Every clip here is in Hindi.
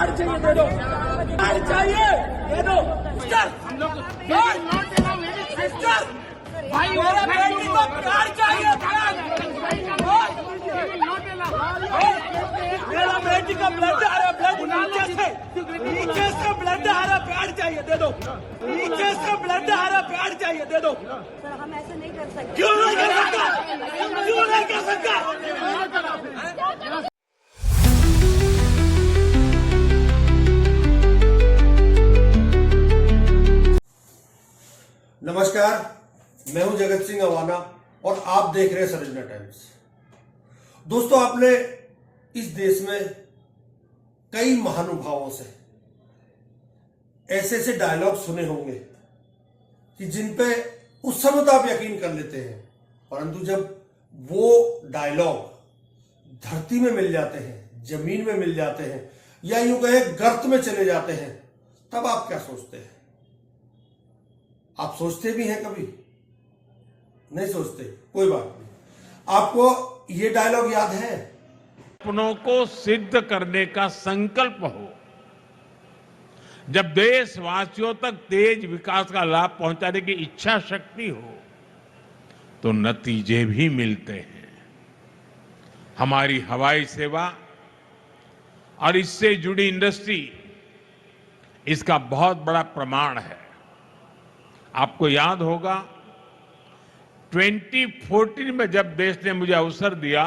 कार्ड चाहिए दे दो, कार्ड चाहिए दे दो। हम लोग सिस्टर भाई मेरे बेटी को कार्ड चाहिए, मेरा बेटी का ब्लड आ रहा, ब्लड नीचे से ब्लड आ रहा, कार्ड चाहिए दे दो, नीचे से ब्लड आ रहा, कार्ड चाहिए दे दो। सर हम ऐसा नहीं कर सकते। क्यों नहीं कर सकता, क्यों नहीं कर सकता? नमस्कार, मैं हूं जगत सिंह अवाना और आप देख रहे हैं सरिजना टाइम्स। दोस्तों, आपने इस देश में कई महानुभावों से ऐसे ऐसे डायलॉग सुने होंगे कि जिन पे उस समय तो आप यकीन कर लेते हैं, परंतु जब वो डायलॉग धरती में मिल जाते हैं, जमीन में मिल जाते हैं, या यूं कहे गर्त में चले जाते हैं, तब आप क्या सोचते हैं? आप सोचते भी हैं कभी? नहीं सोचते, कोई बात नहीं। आपको ये डायलॉग याद है? सपनों को सिद्ध करने का संकल्प हो, जब देशवासियों तक तेज विकास का लाभ पहुंचाने की इच्छा शक्ति हो, तो नतीजे भी मिलते हैं। हमारी हवाई सेवा और इससे जुड़ी इंडस्ट्री इसका बहुत बड़ा प्रमाण है। आपको याद होगा 2014 में जब देश ने मुझे अवसर दिया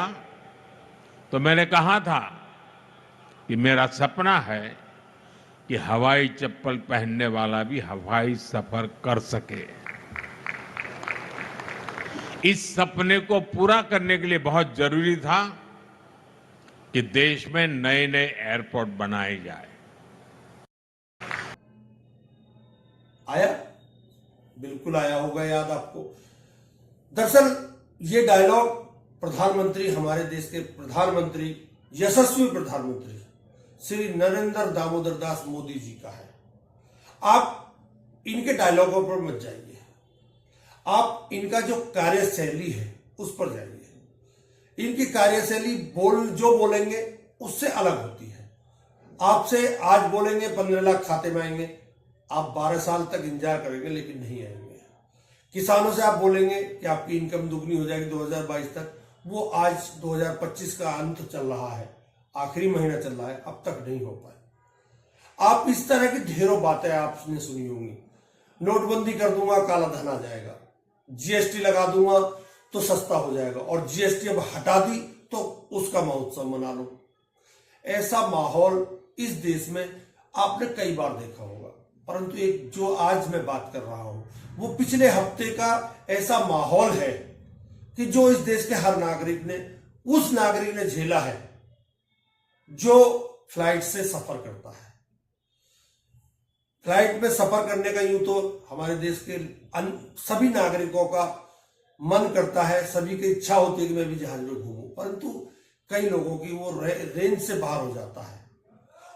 तो मैंने कहा था कि मेरा सपना है कि हवाई चप्पल पहनने वाला भी हवाई सफर कर सके। इस सपने को पूरा करने के लिए बहुत जरूरी था कि देश में नए नए एयरपोर्ट बनाए जाए। आया? बिल्कुल आया होगा याद आपको। दरअसल ये डायलॉग प्रधानमंत्री, हमारे देश के प्रधानमंत्री, यशस्वी प्रधानमंत्री श्री नरेंद्र दामोदर दास मोदी जी का है। आप इनके डायलॉगों पर मत जाइए, आप इनका जो कार्यशैली है उस पर जाइए। इनकी कार्यशैली जो बोलेंगे उससे अलग होती है। आपसे आज बोलेंगे 15 लाख खाते में आएंगे, आप 12 साल तक इंतजार करेंगे लेकिन नहीं आएंगे। किसानों से आप बोलेंगे कि आपकी इनकम दुगनी हो जाएगी 2022 तक, वो आज 2025 का अंत चल रहा है, आखिरी महीना चल रहा है, अब तक नहीं हो पाए। आप इस तरह की ढेरों बातें आपने सुनी होंगी। नोटबंदी कर दूंगा, काला धन आ जाएगा, जीएसटी लगा दूंगा तो सस्ता हो जाएगा, और जीएसटी अब हटा दी तो उसका महोत्सव मना लो। ऐसा माहौल इस देश में आपने कई बार देखा होगा, परंतु एक जो आज मैं बात कर रहा हूं वो पिछले हफ्ते का ऐसा माहौल है कि जो इस देश के हर नागरिक ने, उस नागरिक ने झेला है जो फ्लाइट से सफर करता है। फ्लाइट में सफर करने का यूं तो हमारे देश के सभी नागरिकों का मन करता है, सभी की इच्छा होती है कि मैं भी जहाज में घूमूं, परंतु कई लोगों की वो रेंज से बाहर हो जाता है।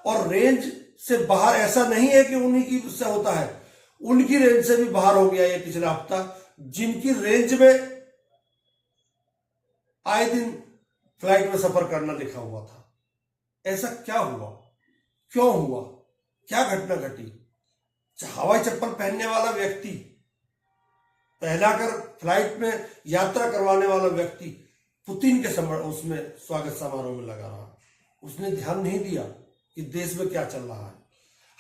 और रेंज से बाहर ऐसा नहीं है कि उन्हीं की उससे होता है, उनकी रेंज से भी बाहर हो गया ये पिछला हफ्ता, जिनकी रेंज में आए दिन फ्लाइट में सफर करना लिखा हुआ था। ऐसा क्या हुआ, क्यों हुआ, क्या घटना घटी? हवाई चप्पल पहनने वाला व्यक्ति, पहनाकर फ्लाइट में यात्रा करवाने वाला व्यक्ति पुतिन के उसमें स्वागत समारोह में लगा रहा। उसने ध्यान नहीं दिया कि देश में क्या चल रहा है।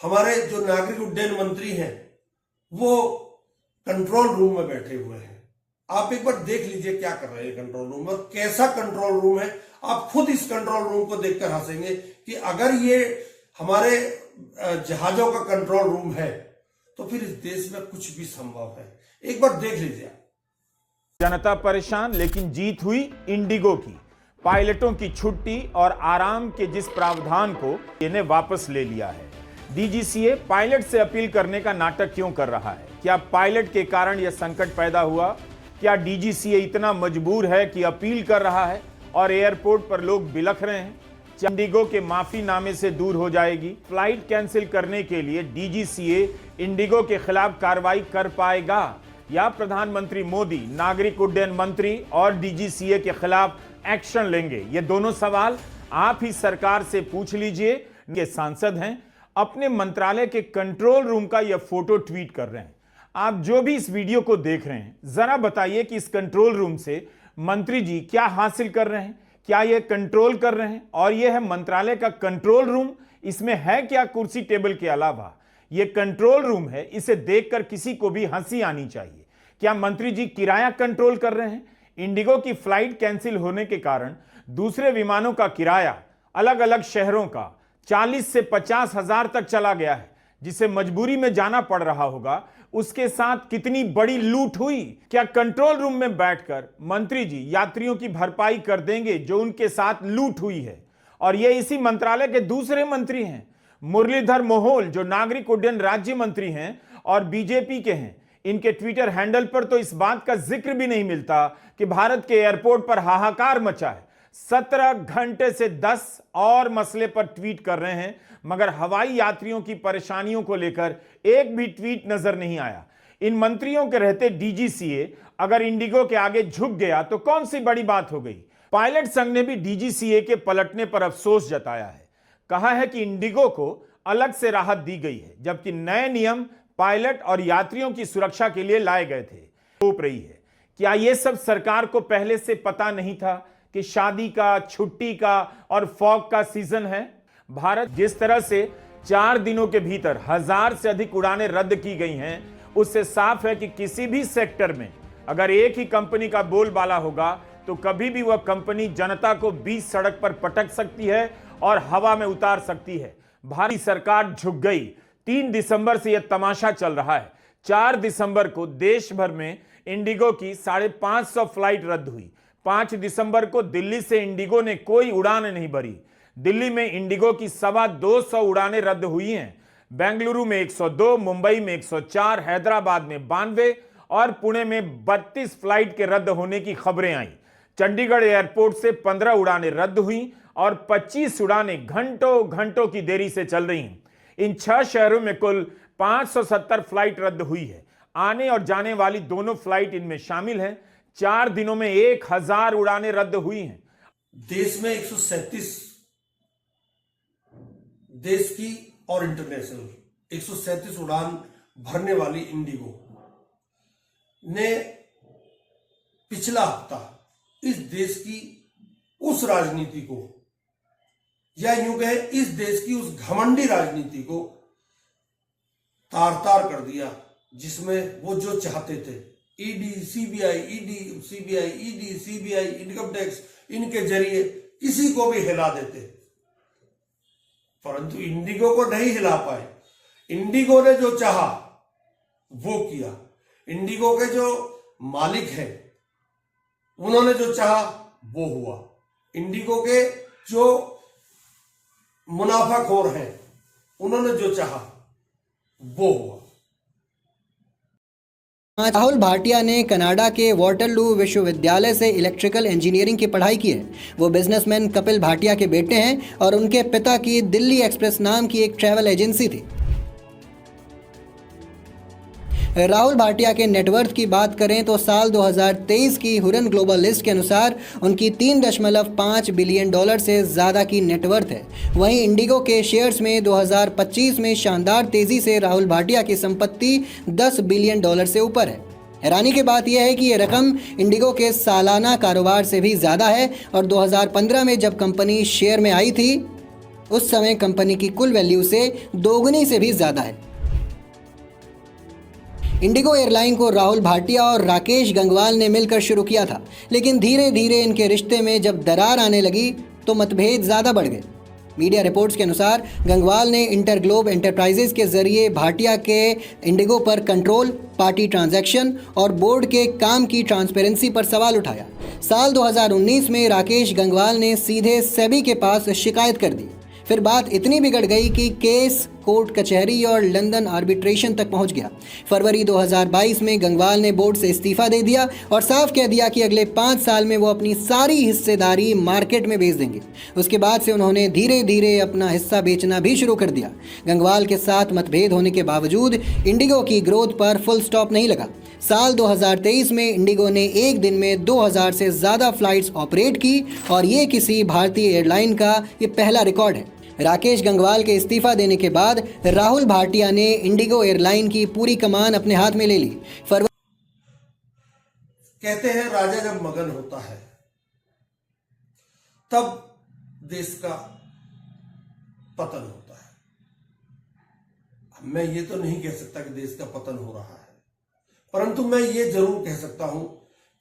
हमारे जो नागरिक उड्डयन मंत्री हैं वो कंट्रोल रूम में बैठे हुए हैं। आप एक बार देख लीजिए क्या कर रहे हैं कंट्रोल रूम में, कैसा कंट्रोल रूम है। आप खुद इस कंट्रोल रूम को देखकर हंसेंगे कि अगर ये हमारे जहाजों का कंट्रोल रूम है तो फिर इस देश में कुछ भी संभव है। एक बार देख लीजिए। जनता परेशान, लेकिन जीत हुई इंडिगो की। पायलटों की छुट्टी और आराम के जिस प्रावधान को इन्हें वापस ले लिया है। डीजीसीए पायलट से अपील करने का नाटक क्यों कर रहा है? क्या पायलट के कारण यह संकट पैदा हुआ? क्या डीजीसीए इतना मजबूर है कि अपील कर रहा है और एयरपोर्ट पर लोग बिलख रहे हैं? इंडिगो के माफीनामे से दूर हो जाएगी? फ्लाइट कैंसिल करने के लिए डीजीसीए इंडिगो के खिलाफ कार्रवाई कर पाएगा, या प्रधानमंत्री मोदी नागरिक उड्डयन मंत्री और डीजीसीए के खिलाफ एक्शन लेंगे? ये दोनों सवाल आप ही सरकार से पूछ लीजिए। के सांसद हैं, अपने मंत्रालय के कंट्रोल रूम का यह फोटो ट्वीट कर रहे हैं। आप जो भी इस वीडियो को देख रहे हैं, जरा बताइए कि इस कंट्रोल रूम से मंत्री जी क्या हासिल कर रहे हैं, क्या यह कंट्रोल कर रहे हैं? और यह है मंत्रालय का कंट्रोल रूम। इसमें है क्या कुर्सी टेबल के अलावा? यह कंट्रोल रूम है, इसे देखकर किसी को भी हंसी आनी चाहिए। क्या मंत्री जी किराया कंट्रोल कर रहे हैं? इंडिगो की फ्लाइट कैंसिल होने के कारण दूसरे विमानों का किराया अलग अलग शहरों का 40 से 50 हजार तक चला गया है, जिसे मजबूरी में जाना पड़ रहा होगा। उसके साथ कितनी बड़ी लूट हुई। क्या कंट्रोल रूम में बैठकर मंत्री जी यात्रियों की भरपाई कर देंगे जो उनके साथ लूट हुई है? और ये इसी मंत्रालय के दूसरे मंत्री हैं, मुरलीधर मोहोल, जो नागरिक उड्डयन राज्य मंत्री हैं और बीजेपी के हैं। इनके ट्विटर हैंडल पर तो इस बात का जिक्र भी नहीं मिलता कि भारत के एयरपोर्ट पर हाहाकार मचा है। 17 घंटे से 10 और मसले पर ट्वीट कर रहे हैं, मगर हवाई यात्रियों की परेशानियों को लेकर एक भी ट्वीट नजर नहीं आया। इन मंत्रियों के रहते डीजीसीए अगर इंडिगो के आगे झुक गया तो कौन सी बड़ी बात हो गई। पायलट संघ ने भी डीजीसीए के पलटने पर अफसोस जताया है। कहा है कि इंडिगो को अलग से राहत दी गई है, जबकि नए नियम पायलट और यात्रियों की सुरक्षा के लिए लाए गए थे। तोप रही है, क्या यह सब सरकार को पहले से पता नहीं था कि शादी का, छुट्टी का और फॉग का सीजन है? भारत जिस तरह से 4 दिनों के भीतर 1000 से अधिक उड़ानें रद्द की गई हैं, उससे साफ है कि किसी भी सेक्टर में अगर एक ही कंपनी का बोलबाला होगा तो कभी भी वह कंपनी जनता को बीच सड़क पर पटक सकती है और हवा में उतार सकती है। भारत सरकार झुक गई। 3 दिसंबर से यह तमाशा चल रहा है। 4 दिसंबर को देश भर में इंडिगो की 550 फ्लाइट रद्द हुई। 5 दिसंबर को दिल्ली से इंडिगो ने कोई उड़ान नहीं भरी। दिल्ली में इंडिगो की 225 उड़ानें रद्द हुई हैं। बेंगलुरु में 102, मुंबई में 104, हैदराबाद में 92 और पुणे में 32 फ्लाइट के रद्द होने की खबरें आई। चंडीगढ़ एयरपोर्ट से 15 उड़ानें रद्द हुई और 25 उड़ानें घंटों घंटों की देरी से चल रही हैं। इन 6 शहरों में कुल 570 फ्लाइट रद्द हुई है। आने और जाने वाली दोनों फ्लाइट इनमें शामिल हैं। 4 दिनों में 1000 उड़ानें रद्द हुई हैं। देश में 137 देश की और इंटरनेशनल 137 उड़ान भरने वाली इंडिगो ने पिछला हफ्ता इस देश की उस राजनीति को, या यूं कहे इस देश की उस घमंडी राजनीति को तार तार कर दिया, जिसमें वो जो चाहते थे ईडी, सीबीआई, इनकम टैक्स, इनके जरिए किसी को भी हिला देते, परंतु इंडिगो को नहीं हिला पाए। इंडिगो ने जो चाहा वो किया। इंडिगो के जो मालिक हैं उन्होंने जो चाहा वो हुआ। इंडिगो के जो मुनाफाखोर हैं उन्होंने जो चाहा वो हुआ। राहुल भाटिया ने कनाडा के वाटरलू विश्वविद्यालय से इलेक्ट्रिकल इंजीनियरिंग की पढ़ाई की है। वो बिजनेसमैन कपिल भाटिया के बेटे हैं और उनके पिता की दिल्ली एक्सप्रेस नाम की एक ट्रैवल एजेंसी थी। राहुल भाटिया के नेटवर्थ की बात करें तो साल 2023 की हुरन ग्लोबल लिस्ट के अनुसार उनकी $3.5 बिलियन से ज़्यादा की नेटवर्थ है। वहीं इंडिगो के शेयर्स में 2025 में शानदार तेज़ी से राहुल भाटिया की संपत्ति $10 बिलियन से ऊपर है। हैरानी की बात यह है कि यह रकम इंडिगो के सालाना कारोबार से भी ज़्यादा है और 2015 में जब कंपनी शेयर में आई थी उस समय कंपनी की कुल वैल्यू से दोगुनी से भी ज़्यादा है। इंडिगो एयरलाइन को राहुल भाटिया और राकेश गंगवाल ने मिलकर शुरू किया था, लेकिन धीरे धीरे इनके रिश्ते में जब दरार आने लगी तो मतभेद ज़्यादा बढ़ गए। मीडिया रिपोर्ट्स के अनुसार गंगवाल ने इंटरग्लोब एंटरप्राइजेज के जरिए भाटिया के इंडिगो पर कंट्रोल, पार्टी ट्रांजैक्शन और बोर्ड के काम की ट्रांसपेरेंसी पर सवाल उठाया। साल 2019 में राकेश गंगवाल ने सीधे सेबी के पास शिकायत कर दी। फिर बात इतनी बिगड़ गई कि केस कोर्ट कचहरी और लंदन आर्बिट्रेशन तक पहुंच गया। फरवरी 2022 में गंगवाल ने बोर्ड से इस्तीफा दे दिया और साफ कह दिया कि अगले 5 साल में वो अपनी सारी हिस्सेदारी मार्केट में बेच देंगे। उसके बाद से उन्होंने धीरे धीरे अपना हिस्सा बेचना भी शुरू कर दिया। गंगवाल के साथ मतभेद होने के बावजूद इंडिगो की ग्रोथ पर फुल स्टॉप नहीं लगा। साल 2023 में इंडिगो ने एक दिन में 2000 से ज़्यादा फ्लाइट्स ऑपरेट की और ये किसी भारतीय एयरलाइन का ये पहला रिकॉर्ड है। राकेश गंगवाल के इस्तीफा देने के बाद राहुल भाटिया ने इंडिगो एयरलाइन की पूरी कमान अपने हाथ में ले ली। कहते हैं राजा जब मगन होता है तब देश का पतन होता है। मैं ये तो नहीं कह सकता कि देश का पतन हो रहा है, परंतु मैं ये जरूर कह सकता हूं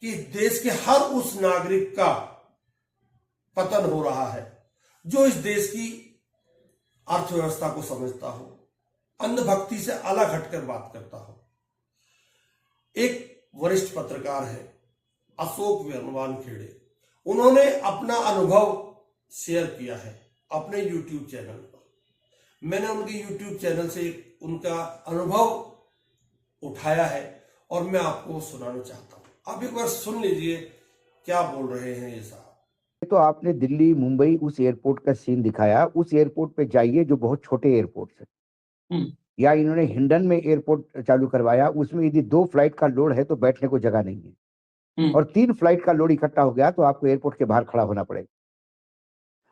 कि देश के हर उस नागरिक का पतन हो रहा है जो इस देश की अर्थव्यवस्था को समझता हो, अंधभक्ति से अलग हटकर बात करता हो। एक वरिष्ठ पत्रकार है अशोक वानखेड़े, उन्होंने अपना अनुभव शेयर किया है अपने YouTube चैनल पर। मैंने उनके YouTube चैनल से उनका अनुभव उठाया है और मैं आपको सुनाना चाहता हूं। आप एक बार सुन लीजिए क्या बोल रहे हैं ये साहब। तो आपने दिल्ली मुंबई उस एयरपोर्ट का सीन दिखाया। उस एयरपोर्ट पे जाइए जो बहुत छोटे एयरपोर्ट है, या इन्होंने हिंडन में एयरपोर्ट चालू करवाया, उसमें यदि 2 फ्लाइट का लोड है तो बैठने को जगह नहीं है, और 3 फ्लाइट का लोड इकट्ठा हो गया तो आपको एयरपोर्ट के बाहर खड़ा होना पड़ेगा।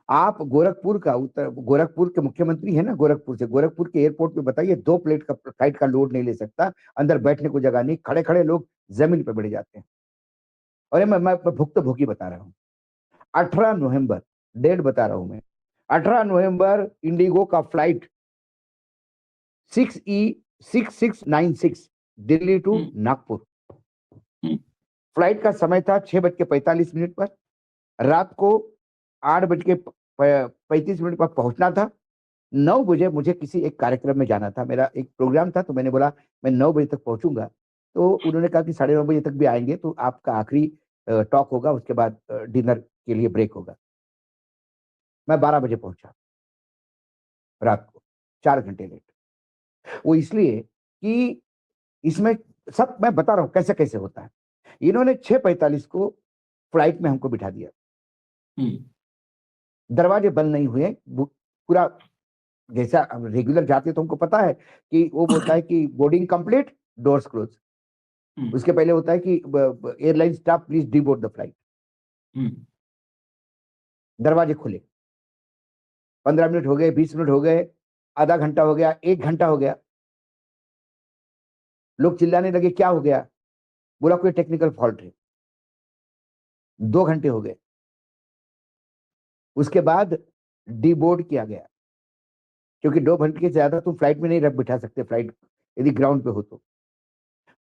आप गोरखपुर का गोरखपुर के मुख्यमंत्री है ना, गोरखपुर के एयरपोर्ट पे बताइए 2 फ्लाइट का लोड नहीं ले सकता, अंदर बैठने को जगह नहीं, खड़े खड़े लोग जमीन पर बैठ जाते हैं। और मैं भुक्तभोगी बता रहा हूँ। 18 नवंबर डेट बता रहा हूं मैं, 18 नवंबर इंडिगो का flight 6E6696 Delhi to Nagpur. Flight का समय था 6:45 पर। रात को 8:35 पर पहुंचना था। 9 बजे मुझे किसी एक कार्यक्रम में जाना था, मेरा एक प्रोग्राम था, तो मैंने बोला मैं 9 बजे तक पहुंचूंगा। तो उन्होंने कहा कि 9:30 बजे तक भी आएंगे तो आपका आखिरी टॉक होगा, उसके बाद डिनर के लिए ब्रेक होगा। मैं 12 बजे पहुंचा रात को, 4 घंटे लेट। वो इसलिए कि इसमें सब मैं बता रहा हूं कैसे कैसे होता है। इन्होंने 6:45 को फ्लाइट में हमको बिठा दिया, दरवाजे बंद नहीं हुए, पूरा जैसा रेगुलर जाते तो हमको पता है कि वो बोलता है कि बोर्डिंग कंप्लीट, डोर्स क्लोज। उसके पहले होता है कि airline staff please deboard the flight. दरवाजे खुले, 15 मिनट हो गए, 20 मिनट हो गए, आधा घंटा हो गया, 1 घंटा हो गया। लोग चिल्लाने लगे क्या हो गया? बोला कोई टेक्निकल फॉल्ट है। 2 घंटे हो गए। उसके बाद डीबोर्ड किया गया, क्योंकि 2 घंटे से ज्यादा तुम फ्लाइट में नहीं रख बिठा सकते फ्लाइट यदि ग्राउंड पे हो तो।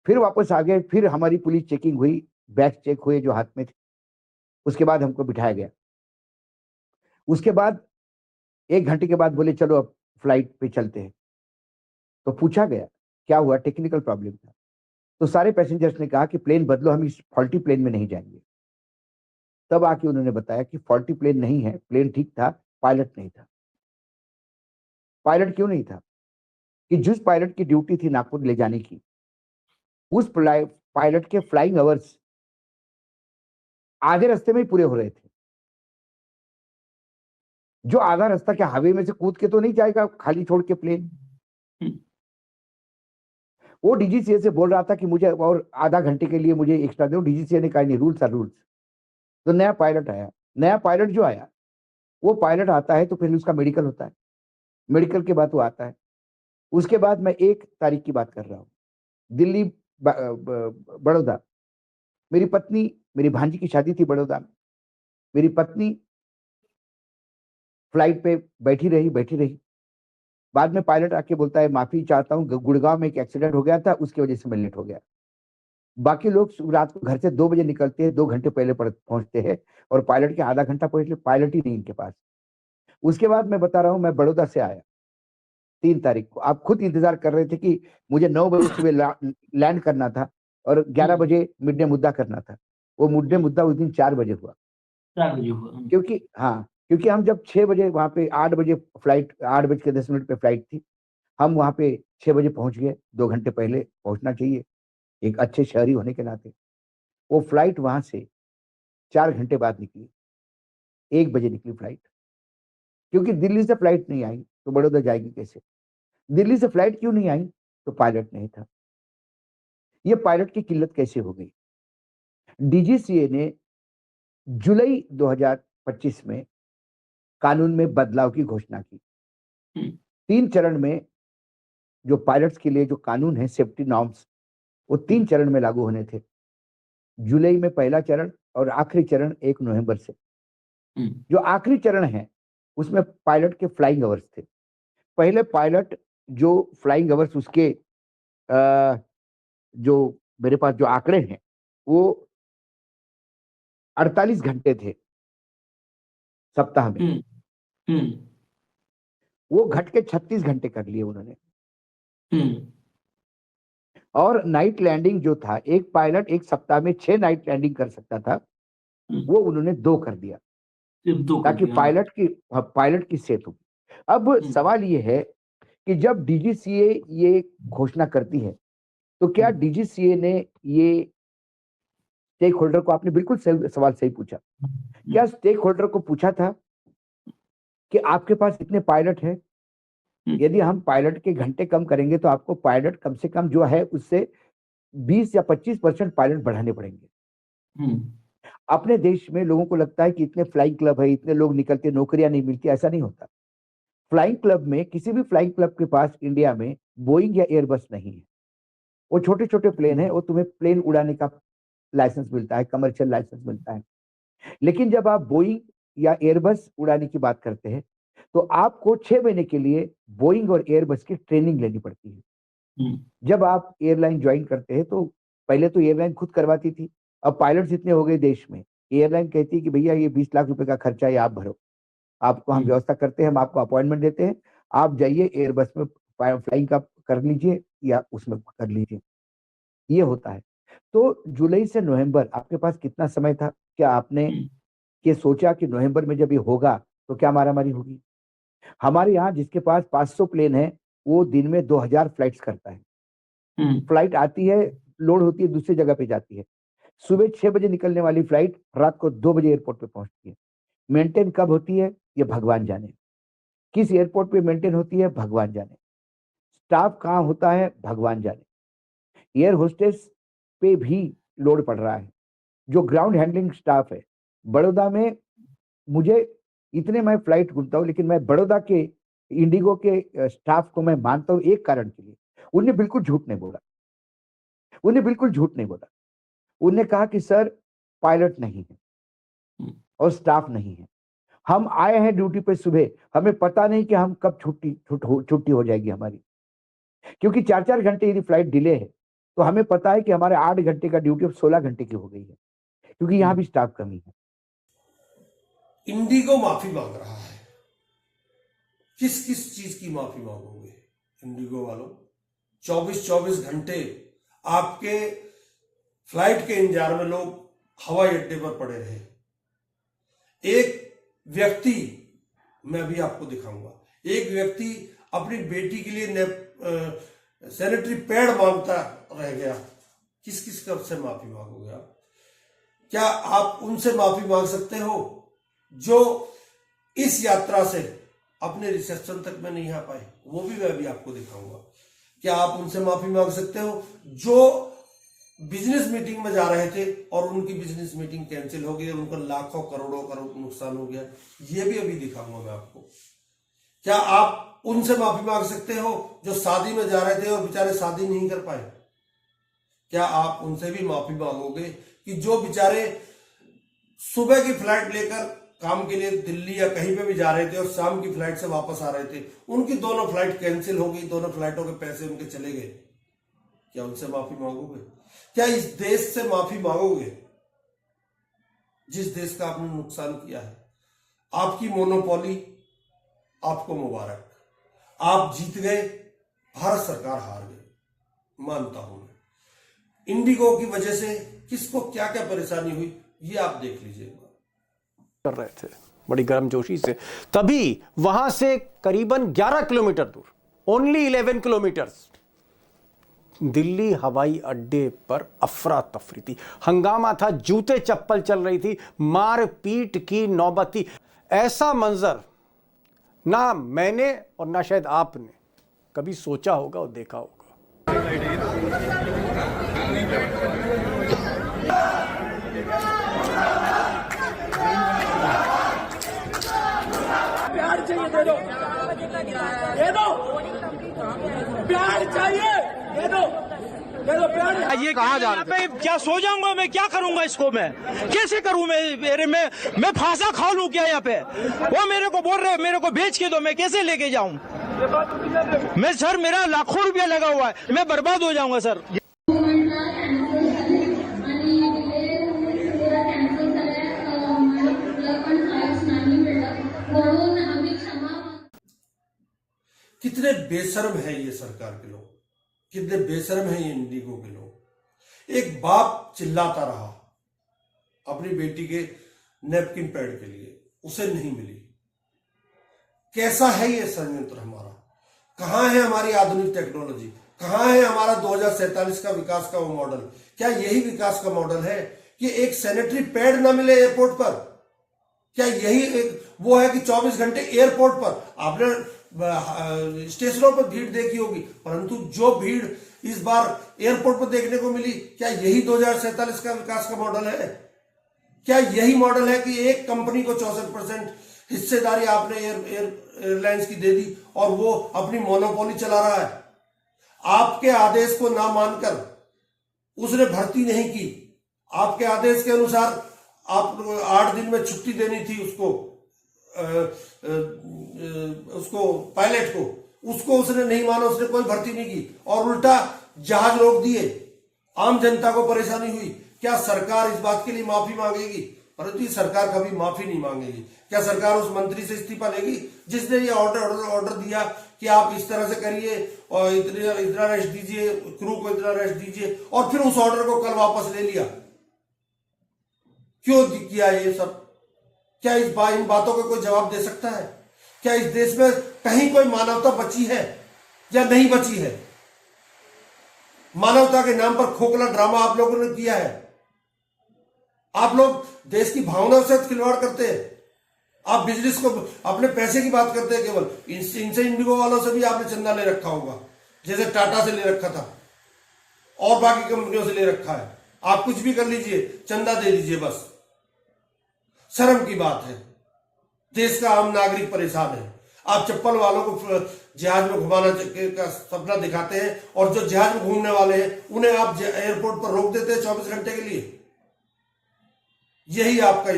फिर वापस आ गए, फिर हमारी पुलिस चेकिंग हुई, बैग चेक हुए जो हाथ में थे, उसके बाद हमको बिठाया गया। उसके बाद 1 घंटे के बाद बोले चलो अब फ्लाइट पे चलते हैं। तो पूछा गया क्या हुआ, टेक्निकल प्रॉब्लम था। तो सारे पैसेंजर्स ने कहा कि प्लेन बदलो, हम इस फॉल्टी प्लेन में नहीं जाएंगे। तब आके उन्होंने बताया कि फॉल्टी प्लेन नहीं है, प्लेन ठीक था, पायलट नहीं था। पायलट क्यों नहीं था? कि जिस पायलट की ड्यूटी थी नागपुर ले जाने की, उस पायलट के फ्लाइंग आवर्स आधे रास्ते में ही पूरे हो रहे थे। जो आधा रास्ता क्या हवा में से कूद के तो नहीं जाएगा खाली छोड़ के प्लेन। वो डीजीसीए से बोल रहा था कि मुझे और आधा घंटे के लिए मुझे एक्स्ट्रा दो। डीजीसीए ने कहा नहीं, रूल्स आर रूल्स। तो नया पायलट आया। नया पायलट जो आया, वो पायलट आता है तो फिर उसका मेडिकल होता है, मेडिकल के बाद वो आता है। उसके बाद मैं 1 तारीख की बात कर रहा हूँ, दिल्ली बड़ौदा। मेरी पत्नी, मेरी भांजी की शादी थी बड़ौदा में। मेरी पत्नी फ्लाइट पे बैठी रही। बाद में पायलट आके बोलता है माफी चाहता हूँ, गुड़गांव में एक एक्सीडेंट हो गया था, उसकी वजह से मैं लेट हो गया। बाकी लोग रात को घर से 2 बजे निकलते हैं, 2 घंटे पहले पहुंचते हैं, और पायलट के आधा घंटा पहले पायलट ही नहीं इनके पास। उसके बाद मैं बता रहा हूं, मैं बड़ौदा से आया 3 तारीख को। आप खुद इंतजार कर रहे थे कि मुझे 9 बजे सुबह लैंड करना था और 11 बजे मिड डे मुद्दा करना था। वो मिड डे मुद्दा उस दिन 4 बजे हुआ। क्योंकि हम जब 6 बजे वहां पे 8 बजे फ्लाइट, 8:10 पे फ्लाइट थी, हम वहां पे 6 बजे पहुंच गए। 2 घंटे पहले पहुंचना चाहिए एक अच्छे शहरी होने के नाते। वो फ्लाइट वहां से 4 घंटे बाद निकली, 1 बजे निकली फ्लाइट। क्योंकि दिल्ली से फ्लाइट नहीं आई तो बड़ौदा जाएगी कैसे? दिल्ली से फ्लाइट क्यों नहीं आई? तो पायलट नहीं था। ये पायलट की किल्लत कैसे हो गई? डीजीसीए ने जुलाई 2025 में कानून में बदलाव की घोषणा की। 3 चरण में जो पायलट्स के लिए जो कानून है, सेफ्टी नॉर्म्स, वो 3 चरण में लागू होने थे। जुलाई में पहला चरण और आखिरी चरण 1 नवंबर से। जो आखिरी चरण है उसमें पायलट के फ्लाइंग आवर्स थे। पहले पायलट जो फ्लाइंग आवर्स उसके जो मेरे पास जो आंकड़े हैं वो 48 घंटे थे सप्ताह में। वो घट के 36 घंटे कर लिए उन्होंने। और नाइट लैंडिंग जो था, एक पायलट एक सप्ताह में 6 नाइट लैंडिंग कर सकता था, वो उन्होंने 2 कर दिया ताकि पायलट की सेहत हो। अब सवाल ये है कि जब डीजीसीए ये घोषणा करती है तो क्या डीजीसीए ने ये स्टेक होल्डर को, आपने बिल्कुल सवाल सही पूछा, क्या स्टेक होल्डर को पूछा था कि आपके पास इतने पायलट हैं, यदि हम पायलट के घंटे कम करेंगे तो आपको पायलट कम से कम जो है उससे 20 या 25% पायलट बढ़ाने पड़ेंगे। अपने देश में लोगों को लगता है कि इतने फ्लाइंग क्लब है, इतने लोग निकलते, नौकरियां नहीं मिलती, ऐसा नहीं होता। फ्लाइंग क्लब में, किसी भी फ्लाइंग क्लब के पास इंडिया में बोइंग या एयरबस नहीं है। वो छोटे छोटे प्लेन है, वो तुम्हें प्लेन उड़ाने का लाइसेंस मिलता है, कमर्शियल लाइसेंस मिलता है। लेकिन जब आप बोइंग या एयरबस उड़ाने की बात करते हैं तो आपको 6 महीने के लिए बोइंग और एयरबस की ट्रेनिंग लेनी पड़ती है। जब आप एयरलाइन ज्वाइन करते हैं तो पहले तो एयरलाइन खुद करवाती थी, अब पायलट्स इतने हो गए देश में, एयरलाइन कहती है कि भैया ये 20 लाख रुपए का खर्चा है, आप भरो, आपको हम व्यवस्था करते हैं, हम आपको अपॉइंटमेंट देते हैं, आप जाइए एयरबस में फ्लाइंग का कर लीजिए या उसमें कर लीजिए। ये होता है। तो जुलाई से नवंबर आपके पास कितना समय था? क्या आपने ये सोचा कि नवंबर में जब ये होगा तो क्या मारामारी होगी? हमारे यहाँ जिसके पास 500 प्लेन है वो दिन में 2000 फ्लाइट्स करता है। फ्लाइट आती है, लोड होती है, दूसरी जगह पे जाती है। सुबह 6 बजे निकलने वाली फ्लाइट रात को 2 बजे एयरपोर्ट पे पहुंचती है। मेंटेन कब होती है ये भगवान जाने, किस एयरपोर्ट पे मेंटेन होती है भगवान जाने, स्टाफ कहाँ होता है भगवान जाने। एयर होस्टेस पे भी लोड पड़ रहा है। जो ग्राउंड हैंडलिंग स्टाफ है बड़ौदा में, मुझे इतने मैं फ्लाइट घूमता हूँ लेकिन मैं बड़ौदा के इंडिगो के स्टाफ को मैं मानता हूँ एक कारण के लिए, उन्हें बिल्कुल झूठ नहीं बोला। उन्हें कहा कि सर पायलट नहीं है और स्टाफ नहीं है, हम आए हैं ड्यूटी पे सुबह, हमें पता नहीं कि हम कब छुट्टी हो जाएगी हमारी, क्योंकि 4-4 घंटे यदि फ्लाइट डिले है तो हमें पता है कि हमारे 8 घंटे का ड्यूटी अब 16 घंटे की हो गई है, क्योंकि यहाँ भी स्टाफ कमी है। इंडिगो माफी मांग रहा है। किस किस चीज की माफी मांगोगे इंडिगो वालों? 24-24 घंटे आपके फ्लाइट के इंतजार में लोग हवाई अड्डे पर पड़े रहे। एक व्यक्ति, मैं अभी आपको दिखाऊंगा, एक व्यक्ति अपनी बेटी के लिए सैनिटरी पैड मांगता रह गया। किस किस कब से माफी मांगोगे आप? क्या आप उनसे माफी मांग सकते हो जो इस यात्रा से अपने रिसेप्शन तक में नहीं आ पाए? वो भी मैं अभी आपको दिखाऊंगा। क्या आप उनसे माफी मांग सकते हो जो बिजनेस मीटिंग में जा रहे थे और उनकी बिजनेस मीटिंग कैंसिल हो गई और उनको लाखों करोड़ों का नुकसान हो गया? ये भी अभी दिखाऊंगा मैं आपको। क्या आप उनसे माफी मांग सकते हो जो शादी में जा रहे थे और बेचारे शादी नहीं कर पाए? क्या आप उनसे भी माफी मांगोगे कि जो बेचारे सुबह की फ्लाइट लेकर काम के लिए दिल्ली या कहीं पे भी जा रहे थे और शाम की फ्लाइट से वापस आ रहे थे, उनकी दोनों फ्लाइट कैंसिल हो गई, दोनों फ्लाइटों के पैसे उनके चले गए? क्या उनसे माफी मांगोगे? क्या इस देश से माफी मांगोगे जिस देश का आपने नुकसान किया है? आपकी मोनोपोली, आपको मुबारक, आप जीत गए, भारत सरकार हार गई, मानता हूं मैं। इंडिगो की वजह से किसको क्या क्या परेशानी हुई ये आप देख लीजिएगा। कर रहे थे बड़ी गर्मजोशी से, तभी वहां से करीबन 11 किलोमीटर दूर, ओनली 11 किलोमीटर्स, दिल्ली हवाई अड्डे पर अफरा तफरी थी, हंगामा था, जूते चप्पल चल रही थी, मारपीट की नौबत थी। ऐसा मंजर ना मैंने और ना शायद आपने कभी सोचा होगा और देखा होगा। प्यार चाहिए दे दो। दे दो, प्यार चाहिए, दे दो प्यार। ये कहाँ जा रहे थे? क्या सो जाऊंगा मैं? क्या करूंगा इसको? मैं कैसे करूं? मैं फांसा खा लूं क्या यहाँ पे? वो मेरे को बोल रहे मेरे को बेच के दो, मैं कैसे लेके जाऊं? मैं सर मेरा लाखों रुपया लगा हुआ है, मैं बर्बाद हो जाऊंगा सर। कितने बेशर्म है ये सरकार के लोग, कितने बेशर्म है ये इंडिगो के लोग। एक बाप चिल्लाता रहा अपनी बेटी के नैपकिन पैड के लिए, उसे नहीं मिली। कैसा है ये षड्यंत्र हमारा? कहां है हमारी आधुनिक टेक्नोलॉजी? कहां है हमारा 2047 का विकास का वो मॉडल? क्या यही विकास का मॉडल है कि एक सैनिटरी पैड ना मिले एयरपोर्ट पर? क्या यही एक वो है कि 24 घंटे एयरपोर्ट पर? आपने स्टेशनों पर भीड़ देखी होगी, परंतु जो भीड़ इस बार एयरपोर्ट पर देखने को मिली, क्या यही 2047 का विकास का मॉडल है? क्या यही मॉडल है कि एक कंपनी को 64% हिस्सेदारी आपने एयरलाइंस की दे दी और वो अपनी मोनोपोली चला रहा है? आपके आदेश को ना मानकर उसने भर्ती नहीं की। आपके आदेश के अनुसार आप 8 दिन में छुट्टी देनी थी उसको पायलट को, उसको उसने नहीं माना, उसने कोई भर्ती नहीं की और उल्टा जहाज रोक दिए। आम जनता को परेशानी हुई। क्या सरकार इस बात के लिए माफी मांगेगी? परंतु सरकार कभी माफी नहीं मांगेगी। क्या सरकार उस मंत्री से इस्तीफा लेगी जिसने ये ऑर्डर दिया कि आप इस तरह से करिए और इतना रेस्ट दीजिए, क्रू को इतना रेस्ट दीजिए, और फिर उस ऑर्डर को कल वापस ले लिया? क्यों किया ये सब? क्या इन बातों का कोई जवाब दे सकता है? क्या इस देश में कहीं कोई मानवता बची है या नहीं बची है? मानवता के नाम पर खोखला ड्रामा आप लोगों ने किया है। आप लोग देश की भावना से खिलवाड़ करते हैं। आप बिजनेस को, अपने पैसे की बात करते हैं केवल। इनसे इंडिगो वालों से भी आपने चंदा ले रखा होगा, जैसे टाटा से ले रखा था और बाकी कंपनियों से ले रखा है। आप कुछ भी कर लीजिए, चंदा दे दीजिए बस। शर्म की बात है। देश का आम नागरिक परेशान है। आप चप्पल वालों को जहाज में घुमाना का सपना दिखाते हैं और जो जहाज में घूमने वाले हैं उन्हें आप एयरपोर्ट पर रोक देते हैं 24 घंटे के लिए। यही आपका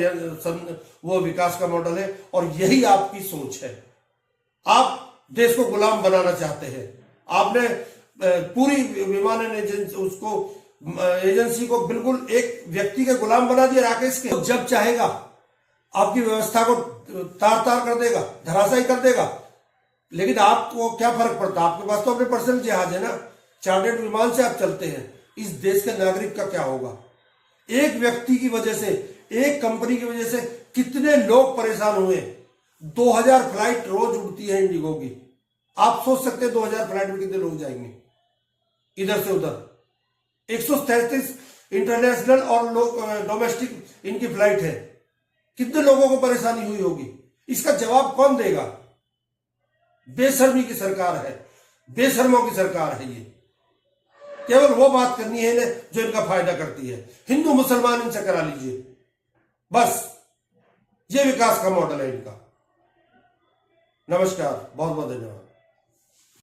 वो विकास का मॉडल है और यही आपकी सोच है। आप देश को गुलाम बनाना चाहते हैं। आपने पूरी विमानन एजेंसी को बिल्कुल एक व्यक्ति के गुलाम बना दिया, राकेश के। जब चाहेगा आपकी व्यवस्था को तार कर देगा, धराशायी कर देगा। लेकिन आपको क्या फर्क पड़ता? आपके पास तो अपने पर्सनल जहाज है ना, चार्टर्ड विमान से आप चलते हैं। इस देश के नागरिक का क्या होगा? एक व्यक्ति की वजह से, एक कंपनी की वजह से कितने लोग परेशान हुए। 2000 फ्लाइट रोज उड़ती है इंडिगो की। आप सोच सकते हैं 2000 फ्लाइट में कितने लोग जाएंगे इधर से उधर। 133 इंटरनेशनल और डोमेस्टिक इनकी फ्लाइट है। कितने लोगों को परेशानी हुई होगी? इसका जवाब कौन देगा? बेशर्मी की सरकार है, बेशर्मों की सरकार है ये। केवल वो बात करनी है इन्हें जो इनका फायदा करती है। हिंदू मुसलमान इनसे करा लीजिए बस। ये विकास का मॉडल है इनका। नमस्कार, बहुत बहुत धन्यवाद।